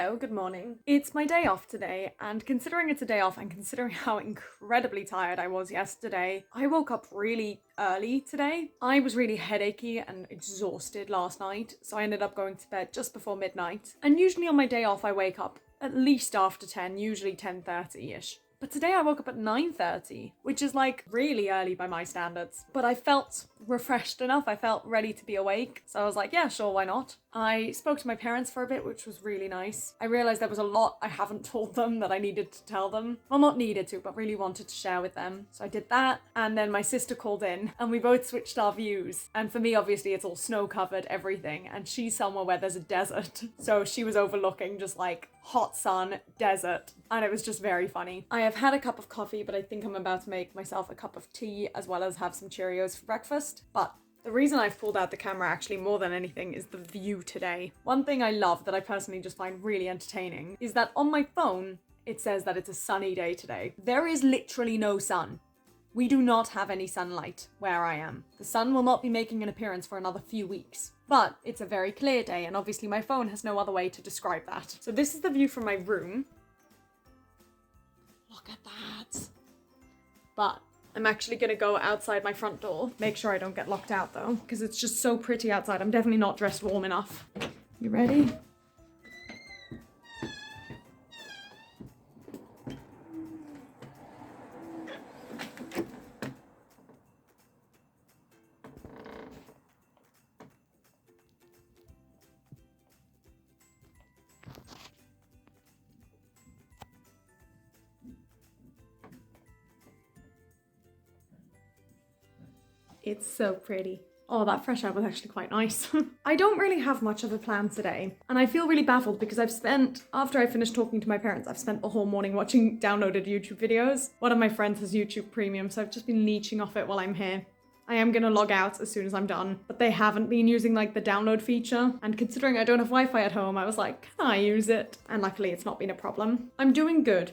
Hello, good morning. It's my day off today, and considering it's a day off and considering how incredibly tired I was yesterday, I woke up really early today. I was really headachy and exhausted last night, so I ended up going to bed just before midnight. And usually on my day off I wake up at least after 10, usually 10:30ish. But today I woke up at 9:30, which is like really early by my standards. But I felt refreshed enough, I felt ready to be awake. So I was like, yeah, sure, why not? I spoke to my parents for a bit, which was really nice. I realised there was a lot I haven't told them that I needed to tell them. Well, not needed to, but really wanted to share with them. So I did that, and then my sister called in, and we both switched our views. And for me, obviously, it's all snow-covered, everything, and she's somewhere where there's a desert. So she was overlooking just like hot sun, desert, and it was just very funny. I have had a cup of coffee, but I think I'm about to make myself a cup of tea as well as have some Cheerios for breakfast. But the reason I've pulled out the camera actually more than anything is the view today. One thing I love that I personally just find really entertaining is that on my phone, it says that it's a sunny day today. There is literally no sun. We do not have any sunlight where I am. The sun will not be making an appearance for another few weeks. But it's a very clear day, and obviously my phone has no other way to describe that. So this is the view from my room. Look at that. But I'm actually gonna go outside my front door. Make sure I don't get locked out though, because it's just so pretty outside. I'm definitely not dressed warm enough. You ready? It's so pretty. Oh, that fresh air was actually quite nice. I don't really have much of a plan today, and I feel really baffled because after I finished talking to my parents, I've spent the whole morning watching downloaded YouTube videos. One of my friends has YouTube Premium, so I've just been leeching off it while I'm here. I am gonna log out as soon as I'm done, but they haven't been using like the download feature, and considering I don't have Wi-Fi at home, I was like, can I use it? And luckily it's not been a problem. I'm doing good.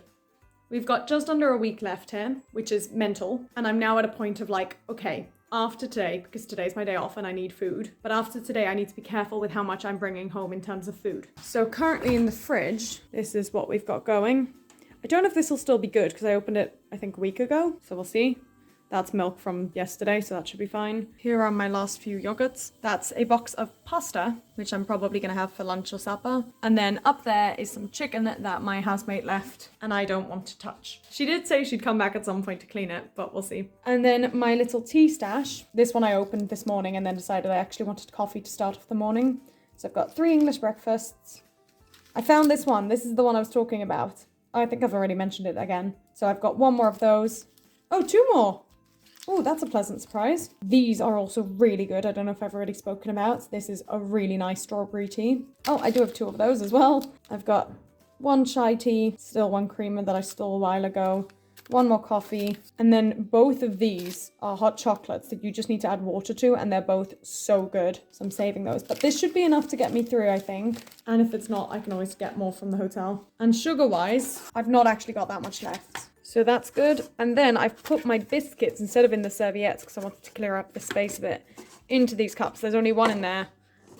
We've got just under a week left here, which is mental, and I'm now at a point of like, okay, after today, because today's my day off and I need food, but after today I need to be careful with how much I'm bringing home in terms of food. So currently in the fridge, this is what we've got going. I don't know if this will still be good because I opened it, I think, a week ago, so we'll see. That's milk from yesterday, so that should be fine. Here are my last few yogurts. That's a box of pasta, which I'm probably gonna have for lunch or supper. And then up there is some chicken that my housemate left and I don't want to touch. She did say she'd come back at some point to clean it, but we'll see. And then my little tea stash. This one I opened this morning and then decided I actually wanted coffee to start off the morning. So I've got 3 English breakfasts. I found this one. This is the one I was talking about. I think I've already mentioned it again. So I've got 1 more of those. Oh, 2 more. Oh, that's a pleasant surprise. These are also really good. I don't know if I've already spoken about. This is a really nice strawberry tea. Oh, I do have 2 of those as well. I've got 1 chai tea, still 1 creamer that I stole a while ago, 1 more coffee, and then both of these are hot chocolates that you just need to add water to, and they're both so good. So I'm saving those. But this should be enough to get me through, I think. And if it's not, I can always get more from the hotel. And sugar-wise, I've not actually got that much left. So that's good. And then I've put my biscuits, instead of in the serviettes, because I wanted to clear up the space a bit, into these cups. There's only 1 in there,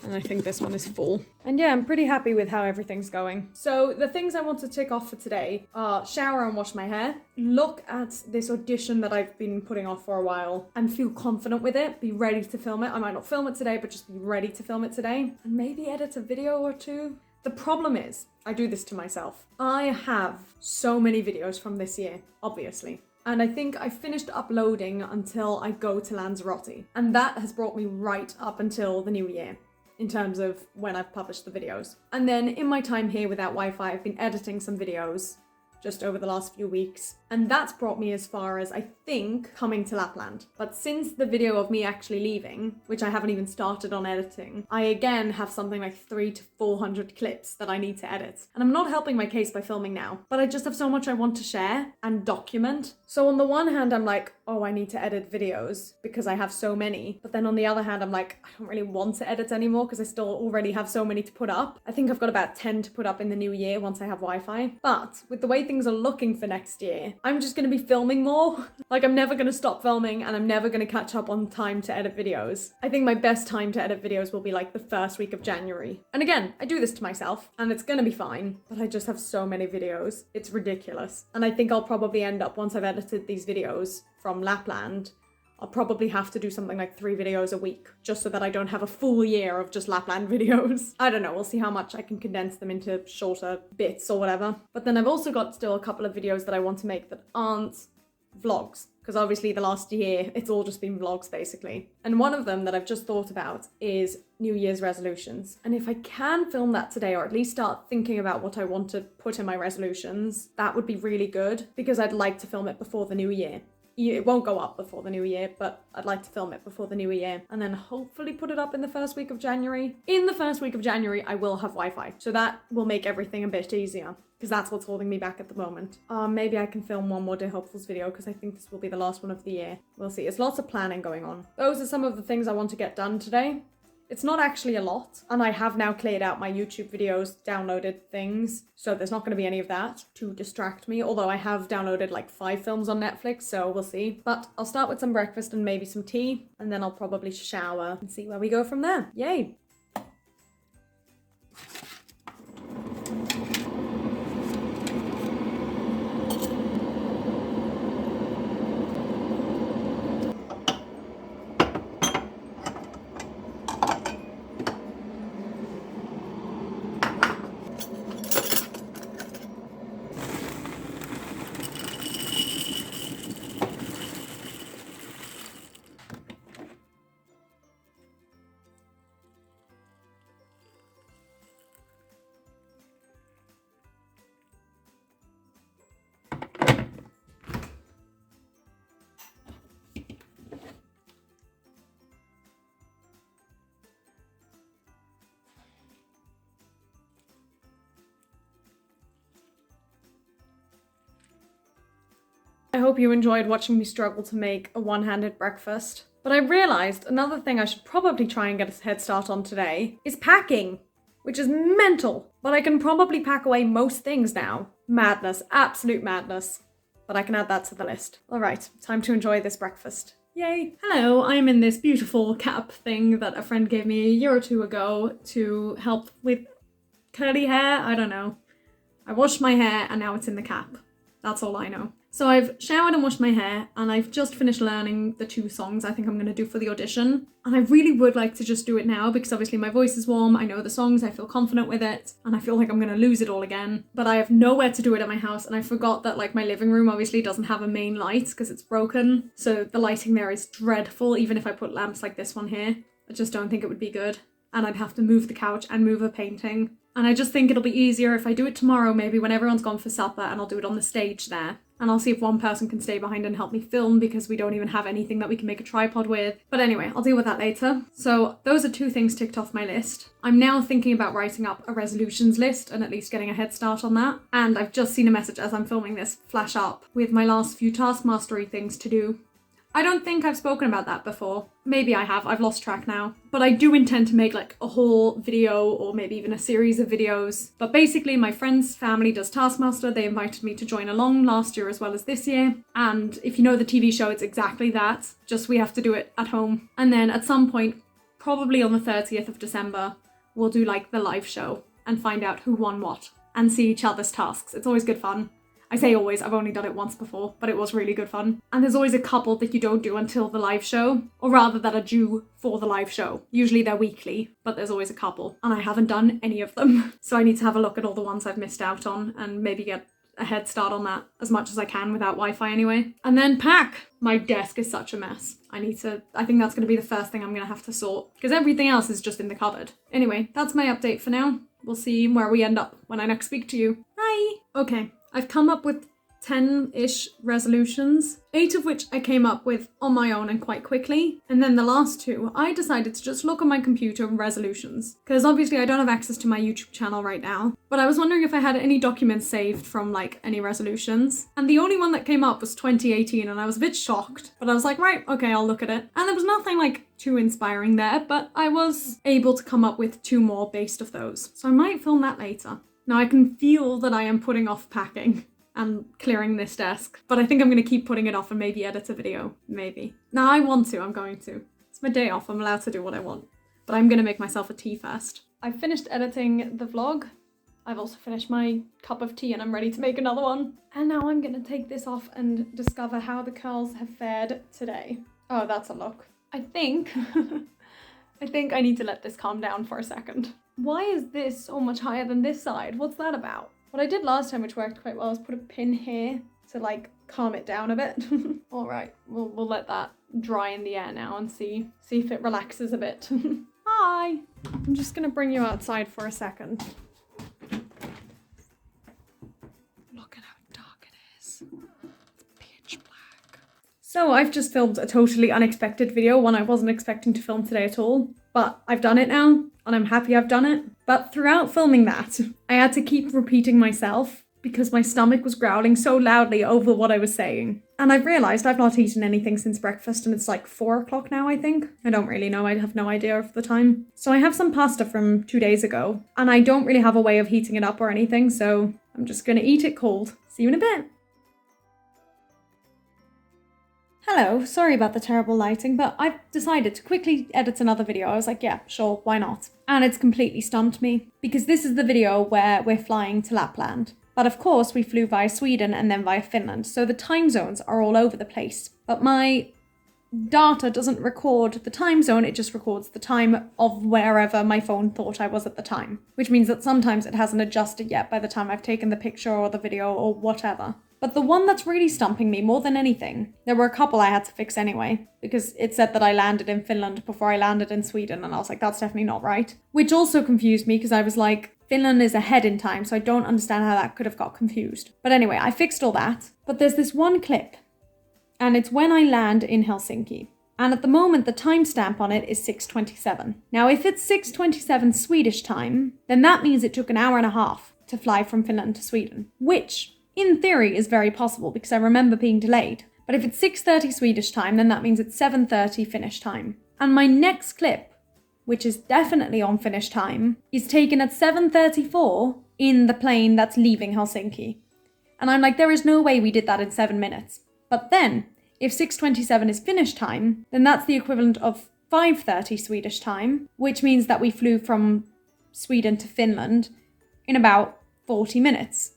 and I think this one is full. And yeah, I'm pretty happy with how everything's going. So the things I want to tick off for today are shower and wash my hair, look at this audition that I've been putting off for a while and feel confident with it, be ready to film it. I might not film it today, but just be ready to film it today, and maybe edit a video or 2. The problem is, I do this to myself. I have so many videos from this year, obviously. And I think I finished uploading until I go to Lanzarote. And that has brought me right up until the new year, in terms of when I've published the videos. And then in my time here without Wi-Fi, I've been editing some videos just over the last few weeks. And that's brought me as far as, I think, coming to Lapland. But since the video of me actually leaving, which I haven't even started on editing, I again have something like 300 to 400 clips that I need to edit. And I'm not helping my case by filming now, but I just have so much I want to share and document. So on the one hand, I'm like, oh, I need to edit videos because I have so many. But then on the other hand, I'm like, I don't really want to edit anymore because I still already have so many to put up. I think I've got about 10 to put up in the new year once I have Wi-Fi. But with the way things are looking for next year, I'm just going to be filming more. Like, I'm never going to stop filming and I'm never going to catch up on time to edit videos. I think my best time to edit videos will be like the first week of January. And again, I do this to myself and it's going to be fine, but I just have so many videos. It's ridiculous. And I think I'll probably end up, once I've edited these videos from Lapland, I'll probably have to do something like 3 videos a week just so that I don't have a full year of just Lapland videos. I don't know, we'll see how much I can condense them into shorter bits or whatever. But then I've also got still a couple of videos that I want to make that aren't vlogs, because obviously the last year it's all just been vlogs basically. And one of them that I've just thought about is New Year's resolutions. And if I can film that today, or at least start thinking about what I want to put in my resolutions, that would be really good, because I'd like to film it before the new year. It won't go up before the new year, but I'd like to film it before the new year and then hopefully put it up in the first week of January. In the first week of January, I will have Wi-Fi, so that will make everything a bit easier, because that's what's holding me back at the moment. Maybe I can film one more Dear Hopefuls video, because I think this will be the last one of the year. We'll see. There's lots of planning going on. Those are some of the things I want to get done today. It's not actually a lot, and I have now cleared out my YouTube videos, downloaded things, so there's not going to be any of that to distract me, although I have downloaded like 5 films on Netflix, so we'll see. But I'll start with some breakfast and maybe some tea, and then I'll probably shower and see where we go from there. Yay! I hope you enjoyed watching me struggle to make a one-handed breakfast. But I realised another thing I should probably try and get a head start on today is packing, which is mental. But I can probably pack away most things now. Madness, absolute madness. But I can add that to the list. Alright, time to enjoy this breakfast. Yay! Hello, I'm in this beautiful cap thing that a friend gave me a year or 2 ago to help with curly hair, I don't know. I washed my hair and now it's in the cap. That's all I know. So I've showered and washed my hair and I've just finished learning the 2 songs I think I'm going to do for the audition. And I really would like to just do it now because obviously my voice is warm, I know the songs, I feel confident with it, and I feel like I'm going to lose it all again. But I have nowhere to do it at my house, and I forgot that like my living room obviously doesn't have a main light because it's broken. So the lighting there is dreadful, even if I put lamps like this one here. I just don't think it would be good. And I'd have to move the couch and move a painting. And I just think it'll be easier if I do it tomorrow, maybe when everyone's gone for supper, and I'll do it on the stage there. And I'll see if one person can stay behind and help me film because we don't even have anything that we can make a tripod with. But anyway, I'll deal with that later. So those are 2 things ticked off my list. I'm now thinking about writing up a resolutions list and at least getting a head start on that. And I've just seen a message as I'm filming this flash up with my last few task mastery things to do. I don't think I've spoken about that before. Maybe I have, I've lost track now. But I do intend to make like a whole video or maybe even a series of videos. But basically my friend's family does Taskmaster. They invited me to join along last year as well as this year. And if you know the TV show, it's exactly that. Just we have to do it at home. And then at some point, probably on the 30th of December, we'll do like the live show and find out who won what and see each other's tasks. It's always good fun. I say always, I've only done it once before, but it was really good fun. And there's always a couple that you don't do until the live show, or rather that are due for the live show. Usually they're weekly, but there's always a couple, and I haven't done any of them. So I need to have a look at all the ones I've missed out on and maybe get a head start on that as much as I can without Wi-Fi anyway. And then pack! My desk is such a mess. I think that's gonna be the first thing I'm gonna have to sort, because everything else is just in the cupboard. Anyway, that's my update for now. We'll see where we end up when I next speak to you. Bye! Okay. I've come up with 10-ish resolutions, 8 of which I came up with on my own and quite quickly. And then the last 2, I decided to just look on my computer resolutions. Because obviously I don't have access to my YouTube channel right now. But I was wondering if I had any documents saved from like any resolutions. And the only one that came up was 2018 and I was a bit shocked. But I was like, right, okay, I'll look at it. And there was nothing like too inspiring there, but I was able to come up with 2 more based off those. So I might film that later. Now I can feel that I am putting off packing and clearing this desk, but I think I'm going to keep putting it off and maybe edit a video, maybe. Now I want to, I'm going to. It's my day off, I'm allowed to do what I want, but I'm going to make myself a tea first. I've finished editing the vlog. I've also finished my cup of tea and I'm ready to make another one. And now I'm going to take this off and discover how the curls have fared today. Oh, that's a look. I think I need to let this calm down for a second. Why is this so much higher than this side? What's that about? What I did last time, which worked quite well, was put a pin here to like calm it down a bit. All right, we'll let that dry in the air now and see if it relaxes a bit. Hi, I'm just gonna bring you outside for a second. Look at how dark it is. It's pitch black. So I've just filmed a totally unexpected video, one I wasn't expecting to film today at all, but I've done it now. And I'm happy I've done it. But throughout filming that, I had to keep repeating myself because my stomach was growling so loudly over what I was saying. And I've realised I've not eaten anything since breakfast and it's like 4 o'clock now, I think. I don't really know, I have no idea of the time. So I have some pasta from 2 days ago and I don't really have a way of heating it up or anything, so I'm just gonna eat it cold. See you in a bit. Hello, sorry about the terrible lighting, but I've decided to quickly edit another video. I was like, yeah, sure, why not? And it's completely stumped me, because this is the video where we're flying to Lapland. But of course, we flew via Sweden and then via Finland, so the time zones are all over the place. But my data doesn't record the time zone, it just records the time of wherever my phone thought I was at the time. Which means that sometimes it hasn't adjusted yet by the time I've taken the picture or the video or whatever. But the one that's really stumping me more than anything, there were a couple I had to fix anyway, because it said that I landed in Finland before I landed in Sweden, and I was like, that's definitely not right. Which also confused me, because I was like, Finland is ahead in time, so I don't understand how that could have got confused. But anyway, I fixed all that. But there's this one clip, and it's when I land in Helsinki. And at the moment, the timestamp on it is 6:27. Now, if it's 6:27 Swedish time, then that means it took an hour and a half to fly from Finland to Sweden, which in theory is very possible because I remember being delayed. But if it's 6:30 Swedish time, then that means it's 7:30 Finnish time. And my next clip, which is definitely on Finnish time, is taken at 7:34 in the plane that's leaving Helsinki. And I'm like, there is no way we did that in 7 minutes. But then, if 6:27 is Finnish time, then that's the equivalent of 5:30 Swedish time, which means that we flew from Sweden to Finland in about 40 minutes.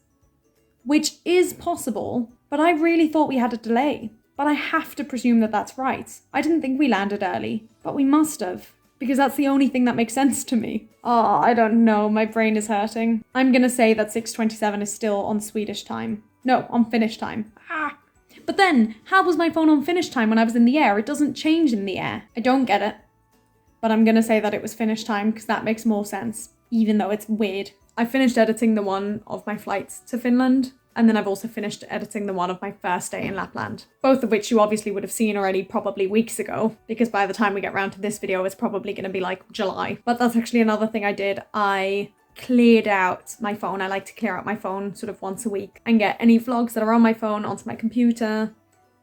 Which is possible, but I really thought we had a delay. But I have to presume that that's right. I didn't think we landed early, but we must have, because that's the only thing that makes sense to me. Oh, I don't know, my brain is hurting. I'm gonna say that 6:27 is still on Swedish time. No, on Finnish time. But then, how was my phone on Finnish time when I was in the air? It doesn't change in the air. I don't get it. But I'm gonna say that it was Finnish time because that makes more sense, even though it's weird. I finished editing the one of my flights to Finland, and then I've also finished editing the one of my first day in Lapland. Both of which you obviously would have seen already probably weeks ago, because by the time we get around to this video, it's probably gonna be like July. But that's actually another thing I did. I cleared out my phone. I like to clear out my phone sort of once a week and get any vlogs that are on my phone onto my computer.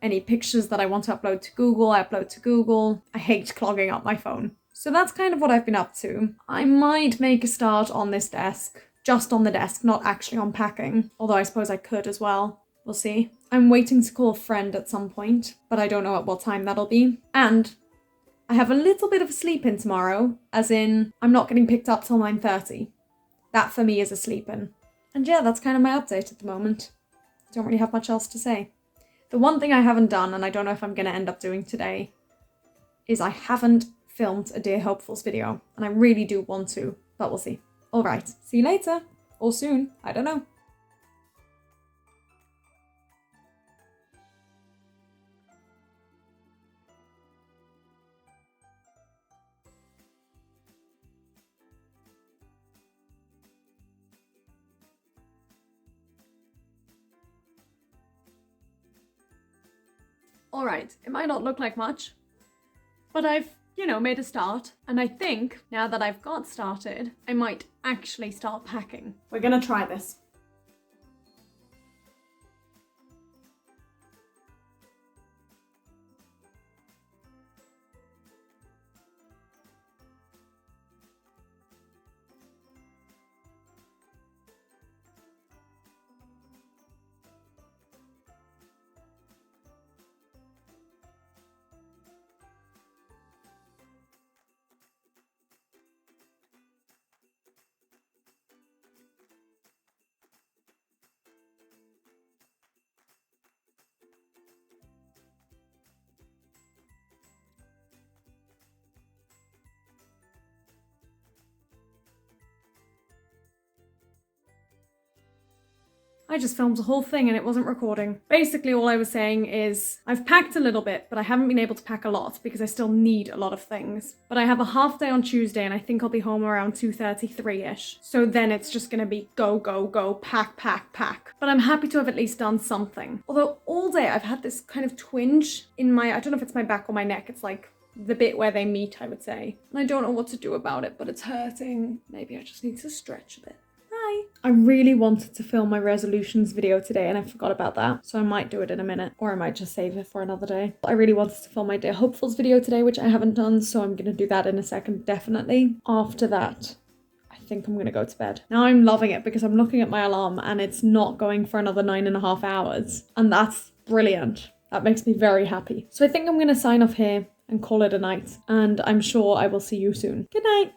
Any pictures that I want to upload to Google, I upload to Google. I hate clogging up my phone. So that's kind of what I've been up to. I might make a start on this desk, just on the desk, not actually on packing. Although I suppose I could as well. We'll see. I'm waiting to call a friend at some point, but I don't know at what time that'll be. And I have a little bit of a sleep in tomorrow, as in I'm not getting picked up till 9:30. That for me is a sleep-in. And yeah, that's kind of my update at the moment. I don't really have much else to say. The one thing I haven't done, and I don't know if I'm going to end up doing today, is I haven't filmed a Dear Hopefuls video. And I really do want to, but we'll see. Alright, see you later. Or soon. I don't know. All right, it might not look like much, but I've, made a start. And I think now that I've got started, I might actually start packing. We're gonna try this. I just filmed the whole thing and it wasn't recording. Basically, all I was saying is I've packed a little bit, but I haven't been able to pack a lot because I still need a lot of things. But I have a half day on Tuesday and I think I'll be home around 2:33-ish. So then it's just gonna be go, go, go, pack, pack, pack. But I'm happy to have at least done something. Although all day I've had this kind of twinge in my, I don't know if it's my back or my neck. It's like the bit where they meet, I would say. And I don't know what to do about it, but it's hurting. Maybe I just need to stretch a bit. I really wanted to film my resolutions video today and I forgot about that. So I might do it in a minute or I might just save it for another day. I really wanted to film my Dear Hopefuls video today, which I haven't done. So I'm going to do that in a second, definitely. After that, I think I'm going to go to bed. Now I'm loving it because I'm looking at my alarm and it's not going for another 9.5 hours. And that's brilliant. That makes me very happy. So I think I'm going to sign off here and call it a night. And I'm sure I will see you soon. Good night.